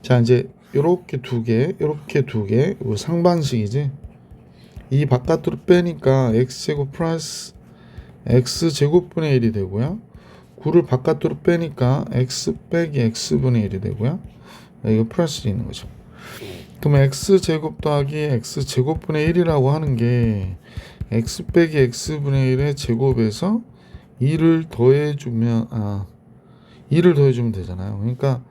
자, 이제 요렇게 두 개, 요렇게 두 개, 이거 상반식이지. 이 바깥으로 빼니까 x제곱 플러스 x제곱분의 1이 되고요. 9를 바깥으로 빼니까 x 빼기 x분의 1이 되고요. 이거 플러스 있는 거죠. 그러면 x제곱 더하기 x제곱분의 1이라고 하는 게 x 빼기 x분의 1의 제곱에서 2를 더해주면 2를 더해주면 되잖아요. 그러니까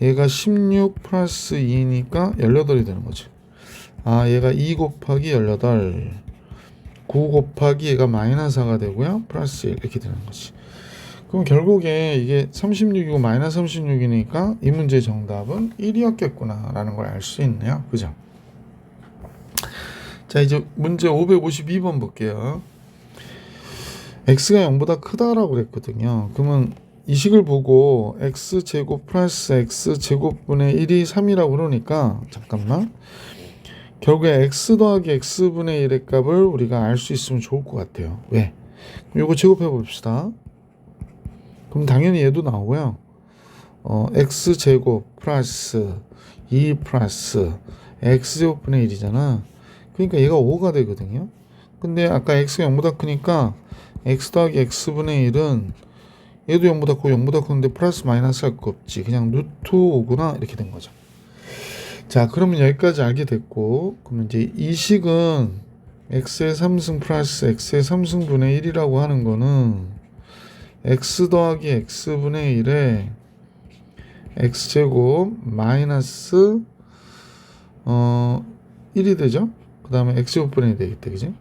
얘가 16 플러스 2니까 18이 되는 거죠. 얘가 2 곱하기 18, 9 곱하기 얘가 마이너스 4가 되고요. 플러스 1 이렇게 되는 거지. 그럼 결국에 이게 36이고 마이너스 36이니까 이 문제의 정답은 1이었겠구나 라는 걸 알 수 있네요. 그죠? 자, 이제 문제 552번 볼게요. x가 0보다 크다라고 그랬거든요. 그러면 이 식을 보고 x제곱 플러스 x제곱분의 1이 3이라고 그러니까 잠깐만, 결국에 x 더하기 x분의 1의 값을 우리가 알 수 있으면 좋을 것 같아요. 왜? 그럼 이거 제곱해 봅시다. 그럼 당연히 얘도 나오고요. x제곱 플러스 2 플러스 x제곱분의 1이잖아. 그러니까 얘가 5가 되거든요. 근데 아까 x가 0보다 크니까 x 더하기 x분의 1은 얘도 0보다 크고 0보다 크는데 플러스 마이너스 할 거 없지. 그냥 루트 5구나 이렇게 된 거죠. 자, 그러면 여기까지 알게 됐고, 그러면 이제 이 식은 x의 3승 플러스 x의 3승분의 1이라고 하는 거는 x 더하기 x분의 1에 x제곱 마이너스 1이 되죠? 그 다음에 x제곱분의 1이 되겠다. 그지?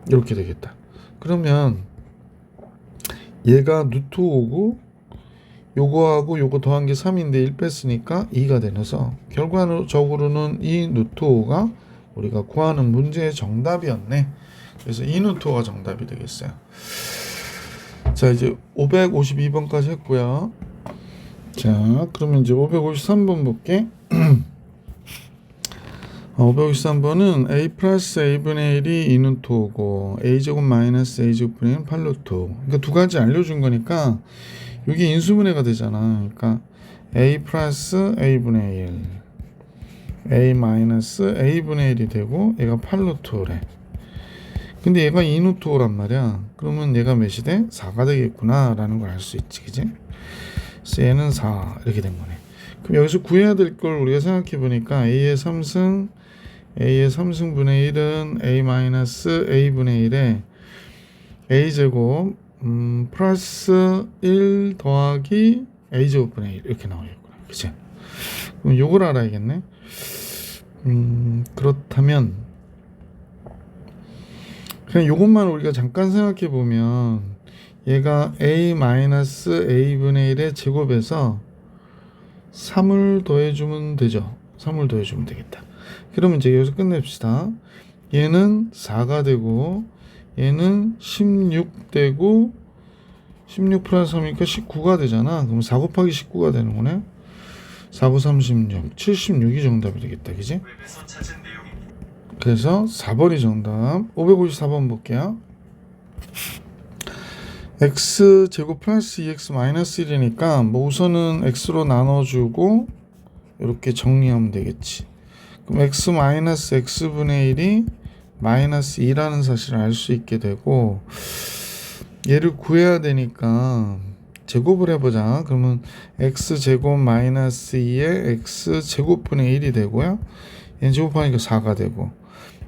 이렇게 되겠다. 그러면 얘가 루트 5고 요거하고 요거 더한 게 3인데 1 뺐으니까 2가 되면서 결과적으로는 이 루트 5가 우리가 구하는 문제의 정답이었네. 그래서 이 루트 5가 정답이 되겠어요. 자, 이제 552번까지 했고요. 자, 그러면 이제 553번 볼게. 553번은 a 플러스 a분의 1이 2루트 5고 a제곱 마이너스 a제곱분의 1은 8루트 5. 그러니까 두 가지 알려준 거니까 여기 인수분해가 되잖아. 그러니까 a 플러스 a분의 1, a 마이너스 a분의 1이 되고 얘가 8루트 5래. 근데 얘가 2루트 5란 말이야. 그러면 얘가 몇이 돼? 4가 되겠구나 라는 걸 알 수 있지. 그지? 그래서 얘는 4 이렇게 된 거네. 그럼 여기서 구해야 될 걸 우리가 생각해 보니까 a의 3승 분의 1은 a 마이너스 a분의 1에 a제곱 플러스 1 더하기 a제곱분의 1 이렇게 나오겠구나. 그치? 그럼 요걸 알아야겠네. 그렇다면 그냥 요것만 우리가 잠깐 생각해 보면 얘가 a 마이너스 a분의 1의 제곱에서 3을 더해주면 되죠. 3을 더해주면 되겠다. 그러면 이제 여기서 끝냅시다. 얘는 4가 되고 얘는 16 되고 16 플러스 3이니까 19가 되잖아. 그럼 4 곱하기 19가 되는 거네. 4, 9, 36, 76이 정답이 되겠다. 그지? 그래서 4번이 정답. 554번 볼게요. x제곱 플러스 2x 마이너스 1이니까 뭐 우선은 x로 나눠주고 이렇게 정리하면 되겠지. 그럼 x 마이너스 x분의 1이 마이너스 2라는 사실을 알 수 있게 되고, 얘를 구해야 되니까 제곱을 해보자. 그러면 x제곱 마이너스 2에 x제곱분의 1이 되고요. 얘는 제곱하니까 4가 되고,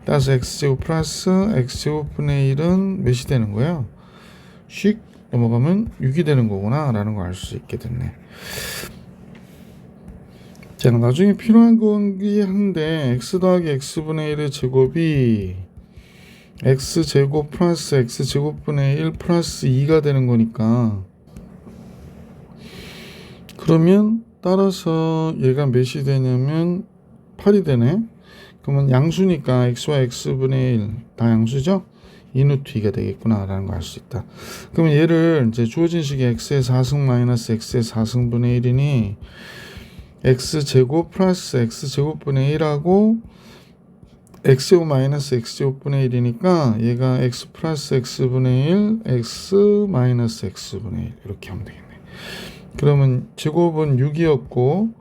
따라서 x제곱 플러스 x제곱분의 1은 몇이 되는 거예요? 씩 넘어가면 6이 되는 거구나 라는 걸 알 수 있게 됐네. 자, 나중에 필요한 거긴 한데 x 더하기 x분의 1의 제곱이 x제곱 플러스 x제곱분의 1 플러스 2가 되는 거니까, 그러면 따라서 얘가 몇이 되냐면 8이 되네. 그러면 양수니까 x와 x분의 1 다 양수죠? 2루트 2가 되겠구나 라는 걸 알 수 있다. 그러면 얘를 이제 주어진 식이 x의 4승 마이너스 x의 4승분의 1이니 x제곱 플러스 x제곱분의 1하고 x제곱 마이너스 x제곱분의 1이니까 얘가 x 플러스 x분의 1, x 마이너스 x분의 1 이렇게 하면 되겠네. 그러면 제곱은 6이었고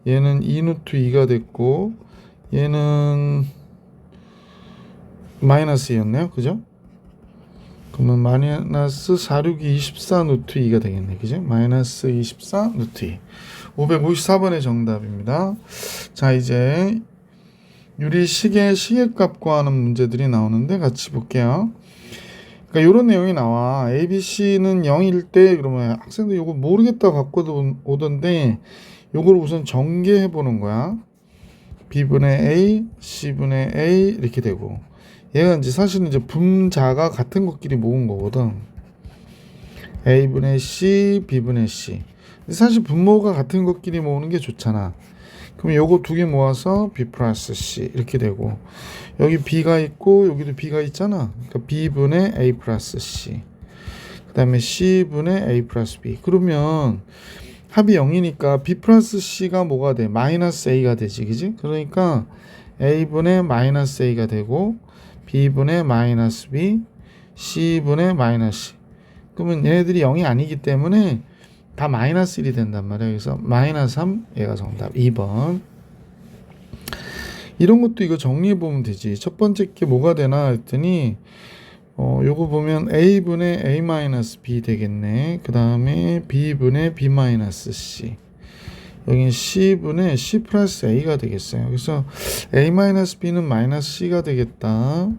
얘는 2루트 2가 됐고 얘는 마이너스였네요. 그죠? 그러면 마이너스 4, 6이 24 루트 2가 되겠네. 그죠? 마이너스 24 루트 2. 554번의 정답입니다. 자, 이제 유리시계 시계값 구하는 문제들이 나오는데 같이 볼게요. 그러니까 이런 내용이 나와. ABC는 0일 때 그러면 학생들 이거 모르겠다고 갖고 오던데 요걸 우선 전개해 보는 거야. B분의 A, C분의 A 이렇게 되고 얘가 이제 사실은 이제 분자가 같은 것끼리 모은 거거든. A분의 C, B분의 C. 사실 분모가 같은 것끼리 모으는 게 좋잖아. 그럼 요거 두 개 모아서 B 플러스 C 이렇게 되고 여기 B가 있고 여기도 B가 있잖아. 그러니까 B분의 A 플러스 C 그 다음에 C분의 A 플러스 B. 그러면 합이 0이니까 B 플러스 C가 뭐가 돼? 마이너스 A가 되지. 그지? 그러니까 A분의 마이너스 A가 되고 B분의 마이너스 B, C분의 마이너스 C. 그러면 얘네들이 0이 아니기 때문에 다 마이너스 1이 된단 말이야. 그래서 마이너스 3 얘가 정답 2번. 이런 것도 이거 정리해 보면 되지. 첫 번째 게 뭐가 되나 했더니 요거 보면 A분의 A 마이너스 B 되겠네. 그 다음에 B분의 B 마이너스 C. 여긴 C분의 C 플러스 A가 되겠어요. 그래서 A 마이너스 B는 마이너스 C가 되겠다.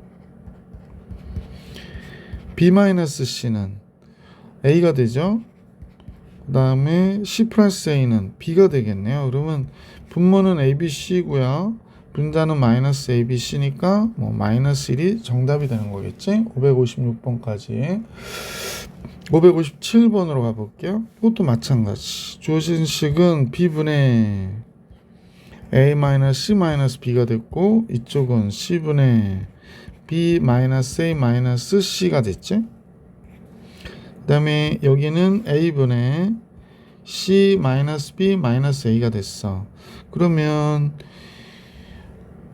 B 마이너스 C는 A가 되죠. 그 다음에 C 플러스 A는 B가 되겠네요. 그러면 분모는 ABC고요. 분자는 마이너스 ABC니까 뭐 마이너스 1이 정답이 되는 거겠지. 556번까지. 557번으로 가볼게요. 이것도 마찬가지. 주어진 식은 B분의 A-C-B가 됐고 이쪽은 C분의 B-A-C가 됐지. 그 다음에 여기는 A분의 C-B-A가 됐어. 그러면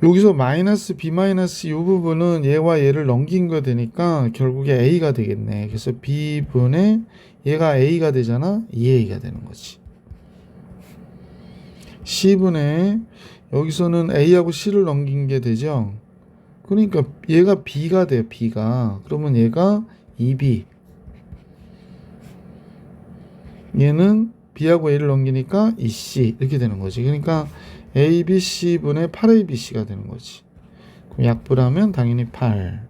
여기서 마이너스 B 마이너스 이 부분은 얘와 얘를 넘긴 거 되니까 결국에 A가 되겠네. 그래서 B분의 얘가 A가 되잖아. 2A가 되는 거지. C분의 여기서는 A하고 C를 넘긴 게 되죠. 그러니까 얘가 B가 돼요. B가. 그러면 얘가 2B. 얘는 B하고 A를 넘기니까 2C 이렇게 되는 거지. 그러니까 ABC분의 8ABC가 되는 거지. 그럼 약분하면 당연히 8.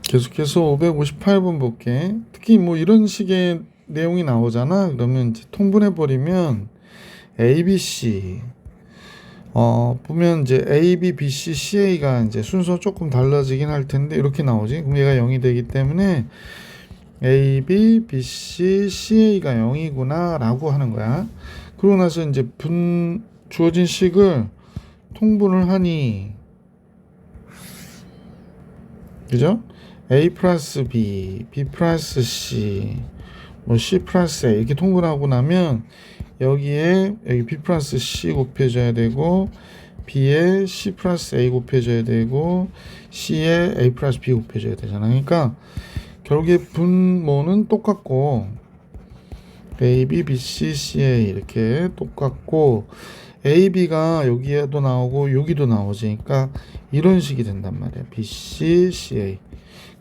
계속해서 558번 볼게. 특히 뭐 이런 식의 내용이 나오잖아. 그러면 이제 통분해버리면 ABC. 보면 이제 A, B, B, C, CA가 이제 순서 조금 달라지긴 할 텐데 이렇게 나오지. 그럼 얘가 0이 되기 때문에 A, B, B, C, CA가 0이구나 라고 하는 거야. 그러고 나서 이제 주어진 식을 통분을 하니 그죠? A 플러스 B, B 플러스 C, 뭐 C 플러스 A 이렇게 통분하고 나면 여기 B 플러스 C 곱해줘야 되고 B에 C 플러스 A 곱해줘야 되고 C에 A 플러스 B 곱해줘야 되잖아. 그러니까 결국에 분모는 똑같고 A, B, B, C, C, A 이렇게 똑같고 A, B가 여기에도 나오고 여기도 나오지. 그러니까 이런 식이 된단 말이야. B, C, C, A.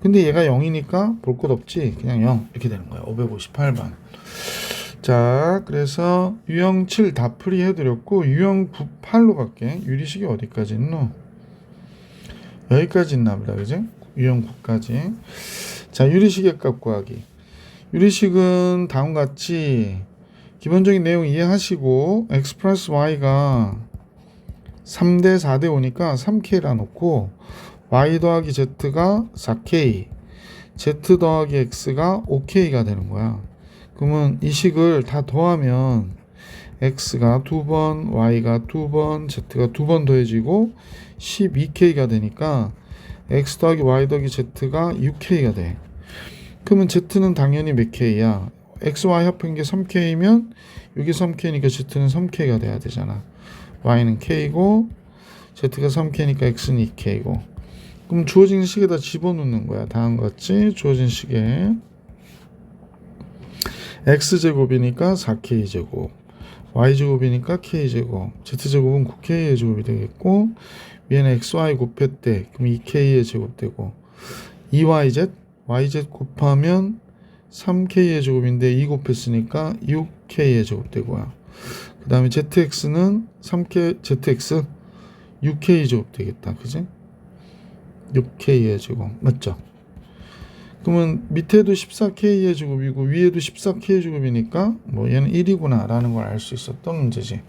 근데 얘가 0이니까 볼 것 없지. 그냥 0 이렇게 되는 거야. 558번. 자, 그래서 유형 7 다 풀이해드렸고 유형 9, 8로 갈게. 유리식이 어디까지 있노? 여기까지 있나 보다. 그지? 유형 9까지. 자, 유리식의 값 구하기. 유리식은 다음과 같이 기본적인 내용 이해하시고 x 플러스 y가 3대 4대 5니까 3k라 놓고 y 더하기 z가 4k z 더하기 x가 5k가 되는 거야. 그러면 이 식을 다 더하면 x가 2번, y가 2번, z가 2번 더해지고 12k가 되니까 x 더하기 y 더하기 z가 6k가 돼. 그러면 z는 당연히 몇 k야? x, y 합한 게 3k면 여기 3k니까 z는 3k가 돼야 되잖아. y는 k고 z가 3k니까 x는 2k고. 그럼 주어진 식에다 집어넣는 거야. 다음과 같이 주어진 식에 x제곱이니까 4k제곱, y제곱이니까 k제곱, z제곱은 9k의 제곱이 되겠고, 위에는 xy 곱했대. 그럼 2k의 제곱 되고, 2yz, yz 곱하면 3k의 제곱인데 2 곱했으니까 6k의 제곱 되고요. 그 다음에 zx는 3k, zx 6k 제곱 되겠다. 그지? 6k의 제곱. 맞죠? 그러면 밑에도 14k의 제곱이고 위에도 14k의 제곱이니까 뭐 얘는 1이구나 라는 걸 알 수 있었던 문제지.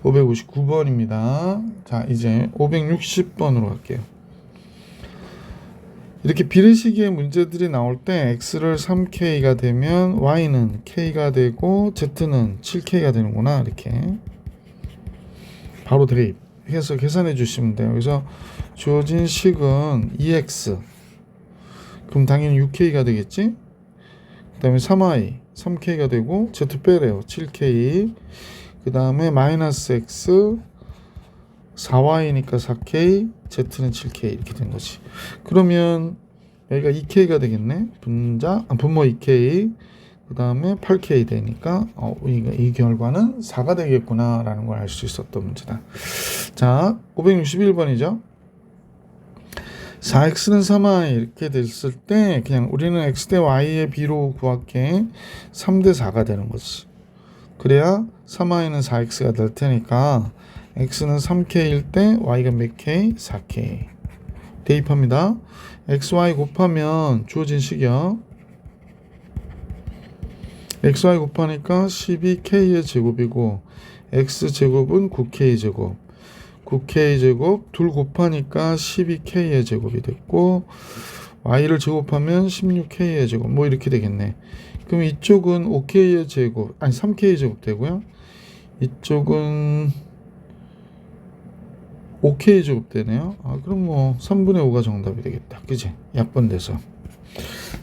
559번입니다. 자, 이제 560번으로 갈게요. 이렇게 비례식의 문제들이 나올 때 x를 3k가 되면 y는 k가 되고 z는 7k가 되는구나. 이렇게 바로 대입해서 계산해 주시면 돼요. 그래서 주어진 식은 2x, 그럼 당연히 6k가 되겠지. 그 다음에 3y 3k가 되고 z 빼래요. 7k. 그 다음에 마이너스 x 4y니까 4k, z는 7k 이렇게 된 거지. 그러면 여기가 2k가 되겠네. 분모 2k. 그 다음에 8k 되니까 이 결과는 4가 되겠구나 라는 걸 알 수 있었던 문제다. 자, 561번이죠. 4x는 3y 이렇게 됐을 때 그냥 우리는 x 대 y의 비로 구할게. 3대 4가 되는 거지. 그래야 3y는 4x가 될 테니까 x는 3k일 때 y가 몇 k? 4k. 대입합니다. xy 곱하면 주어진 식이요. xy 곱하니까 12k의 제곱이고 x제곱은 9k 제곱. 9k 제곱 둘 곱하니까 12k의 제곱이 됐고 y를 제곱하면 16k의 제곱 뭐 이렇게 되겠네. 그럼 이쪽은 5k의 제곱 아니 3k의 제곱 되고요. 이쪽은 5k 제곱 되네요. 그럼 뭐 3분의 5가 정답이 되겠다. 그지? 약분돼서.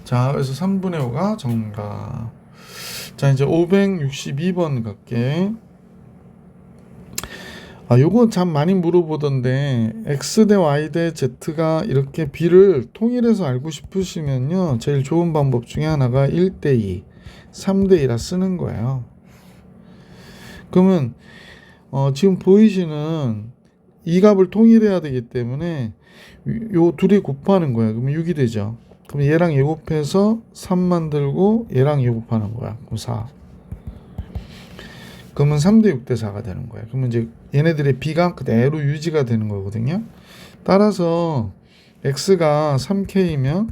자, 그래서 3분의 5가 정답. 자, 이제 562번 갈게. 요거 참 많이 물어보던데 x 대 y 대 z가 이렇게 비를 통일해서 알고 싶으시면요, 제일 좋은 방법 중에 하나가 1대 2, 3대 2라 쓰는 거예요. 그러면 지금 보이시는 이 값을 통일해야 되기 때문에 요 둘이 곱하는 거야. 그러면 6이 되죠. 그럼 얘랑 얘 곱해서 3 만들고 얘랑 얘 곱하는 거야. 그럼 4. 그러면 3대 6대 4가 되는 거예요. 그러면 이제 얘네들의 비가 그대로 유지가 되는 거거든요. 따라서 x가 3k이면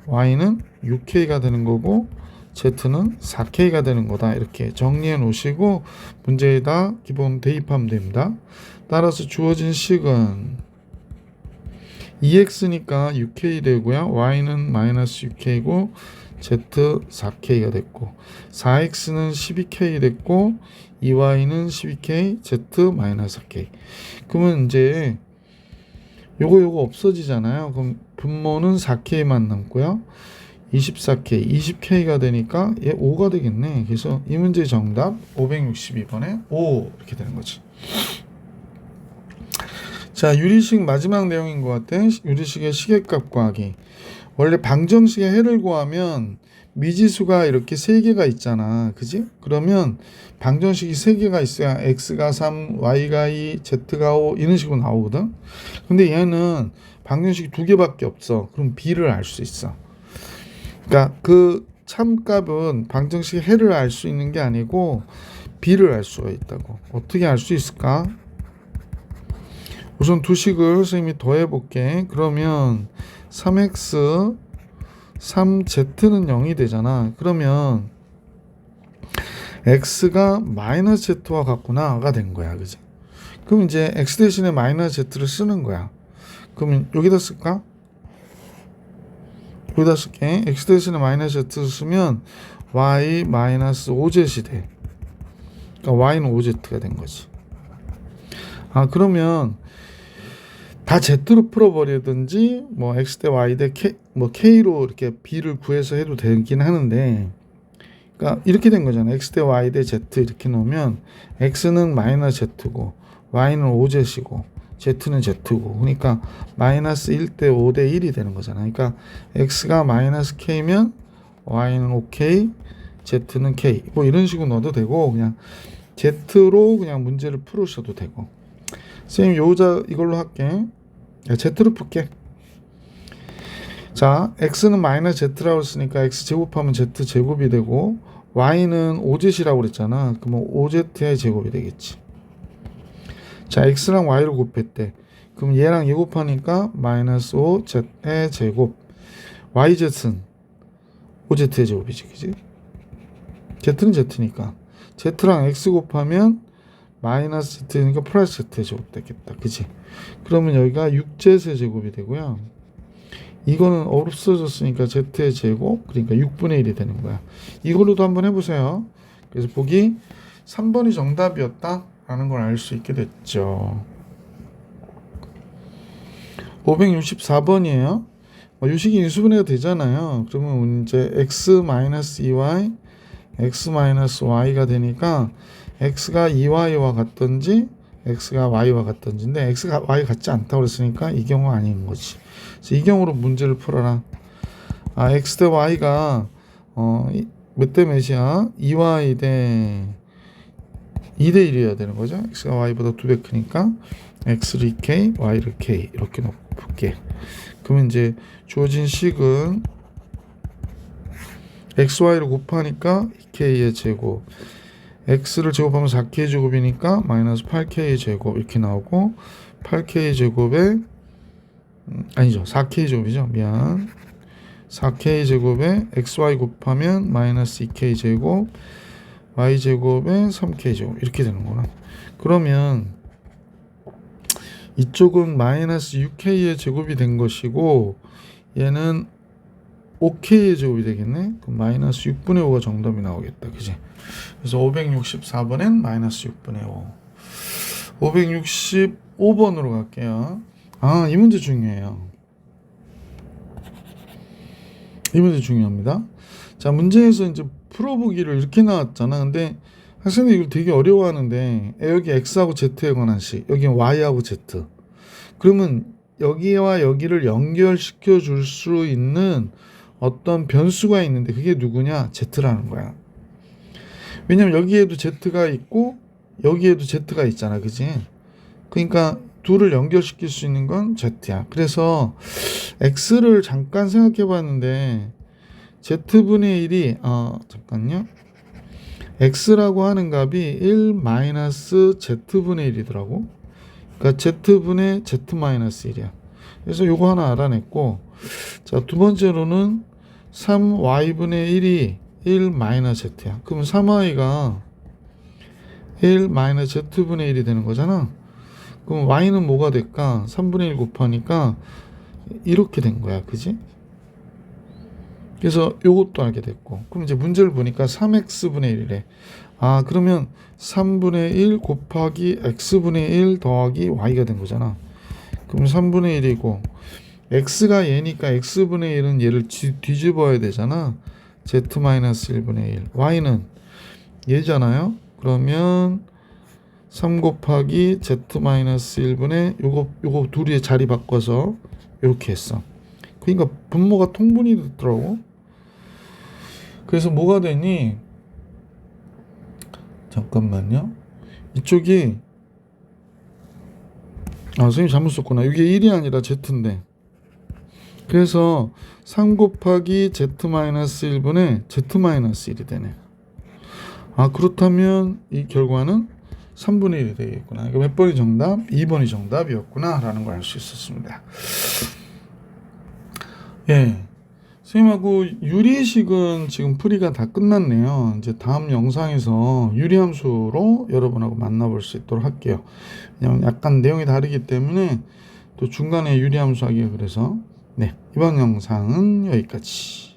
y는 6k가 되는 거고 z는 4k가 되는 거다. 이렇게 정리해 놓으시고 문제에다 기본 대입하면 됩니다. 따라서 주어진 식은 2x니까 6k 되고요. y는 마이너스 6k고 z 4k가 됐고 4x는 12k 됐고 2y는 12k z 마이너스 4k. 그러면 이제 요거 없어지잖아요. 그럼 분모는 4k만 남고요. 24k, 20k가 되니까 얘 5가 되겠네. 그래서 이 문제 정답 562번에 5 이렇게 되는 거지. 자, 유리식 마지막 내용인 것 같아. 유리식의 시계값 구하기. 원래 방정식의 해를 구하면 미지수가 이렇게 3개가 있잖아. 그지? 그러면 방정식이 3개가 있어야 x가 3, y가 2, z가 5 이런 식으로 나오거든. 근데 얘는 방정식이 2개밖에 없어. 그럼 b를 알 수 있어. 그러니까 그 참값은 방정식의 해를 알 수 있는 게 아니고 b를 알 수가 있다고. 어떻게 알 수 있을까? 우선 두 식을 선생님이 더해 볼게. 그러면 3x 3z는 0이 되잖아. 그러면 x가 마이너스 z와 같구나가 된 거야. 그지? 그럼 이제 x 대신에 마이너스 z를 쓰는 거야. 그러면 여기다 쓸까? 여기다 쓸게. x 대신에 마이너스 z를 쓰면 y 마이너스 5z이 돼. 그러니까 y는 5z가 된 거지. 그러면 다 z로 풀어버리든지 뭐 x 대 y 대 k, 뭐 k로 이렇게 b를 구해서 해도 되긴 하는데, 그러니까 이렇게 된 거잖아. x 대 y 대 z 이렇게 놓으면 x는 마이너스 z고 y는 5z이고 Z는 Z고, 그러니까 마이너스 1대 5대 1이 되는 거잖아. 그러니까 X가 마이너스 K면 Y는 OK, Z는 K. 뭐 이런 식으로 넣어도 되고, 그냥 Z로 그냥 문제를 풀으셔도 되고. 선생님 이걸로 할게. Z로 풀게. 자, X는 마이너스 Z라고 했으니까 X 제곱하면 Z 제곱이 되고, Y는 5Z이라고 그랬잖아. 그러면 5Z의 제곱이 되겠지. 자, X랑 Y를 곱했대. 그럼 얘랑 얘 곱하니까 마이너스 5Z의 제곱. YZ는 5Z의 제곱이지, 그지? Z는 Z니까. Z랑 X 곱하면 마이너스 Z니까 플러스 Z의 제곱 되겠다, 그지? 그러면 여기가 6Z의 제곱이 되고요. 이거는 없어졌으니까 Z의 제곱, 그러니까 6분의 1이 되는 거야. 이걸로도 한번 해보세요. 그래서 보기 3번이 정답이었다 라는 걸 알 수 있게 됐죠. 564번이에요. 요식이 인수분해가 되잖아요. 그러면 이제 x-2y, x-y가 되니까 x가 2y와 같던지 x가 y와 같던지인데 x가 y 같지 않다고 그랬으니까 이 경우 아닌 거지. 그래서 이 경우로 문제를 풀어라. x 대 y가 몇 대 몇이야? 2y 대 2대 1이어야 되는 거죠. x가 y보다 2배 크니까 x를 2k, y를 k 이렇게 놓을게. 그러면 이제 주어진 식은 xy를 곱하니까 2k의 제곱, x를 제곱하면 4k 제곱이니까 마이너스 8k 제곱 이렇게 나오고, 8k 제곱에 아니죠, 4k 제곱이죠, 미안. 4k 제곱에 xy 곱하면 마이너스 2k 제곱, y제곱에 3k 제곱 이렇게 되는구나. 그러면 이쪽은 마이너스 6k의 제곱이 된 것이고 얘는 5k의 제곱이 되겠네. 그럼 마이너스 6분의 5가 정답이 나오겠다, 그지? 그래서 564번엔 마이너스 6분의 5. 565번으로 갈게요. 이 문제 중요해요. 이 문제 중요합니다. 자, 문제에서 이제 풀어보기를 이렇게 나왔잖아. 근데 학생들이 이걸 되게 어려워하는데, 여기 x하고 z에 관한 식, 여기 y하고 z. 그러면 여기와 여기를 연결시켜 줄 수 있는 어떤 변수가 있는데 그게 누구냐? z라는 거야. 왜냐면 여기에도 z가 있고 여기에도 z가 있잖아, 그지? 그러니까 둘을 연결시킬 수 있는 건 z야. 그래서 x를 잠깐 생각해 봤는데 z분의 1이 잠깐요. x라고 하는 값이 1 마이너스 z분의 1이더라고. 그러니까 z분의 z-1이야. 그래서 요거 하나 알아냈고, 자, 두 번째로는 3y분의 1이 1 마이너스 z야. 그러면 3y가 1 마이너스 z분의 1이 되는 거잖아. 그럼 y는 뭐가 될까? 3분의 1 곱하니까 이렇게 된 거야, 그지? 그래서 요것도 알게 됐고, 그럼 이제 문제를 보니까 3x분의 1이래. 그러면 3분의 1 곱하기 x분의 1 더하기 y가 된 거잖아. 그럼 3분의 1이고, x가 얘니까 x분의 1은 얘를 뒤집어야 되잖아. z-1분의 1. y는 얘잖아요. 그러면 3 곱하기 z-1분의 요거 둘이 자리 바꿔서 이렇게 했어. 그러니까 분모가 통분이 됐더라고. 그래서 뭐가 되니? 잠깐만요. 이쪽이 선생님 잘못 썼구나. 이게 1이 아니라 z인데. 그래서 3 곱하기 z-1분의 z-1이 되네. 그렇다면 이 결과는 3분의 1이 되겠구나. 이거 몇 번이 정답? 2번이 정답이었구나 라는 걸 알 수 있었습니다. 예, 선생님하고 유리식은 지금 풀이가 다 끝났네요. 이제 다음 영상에서 유리함수로 여러분하고 만나볼 수 있도록 할게요. 왜냐면 약간 내용이 다르기 때문에 또 중간에 유리함수 하기가 그래서, 네, 이번 영상은 여기까지.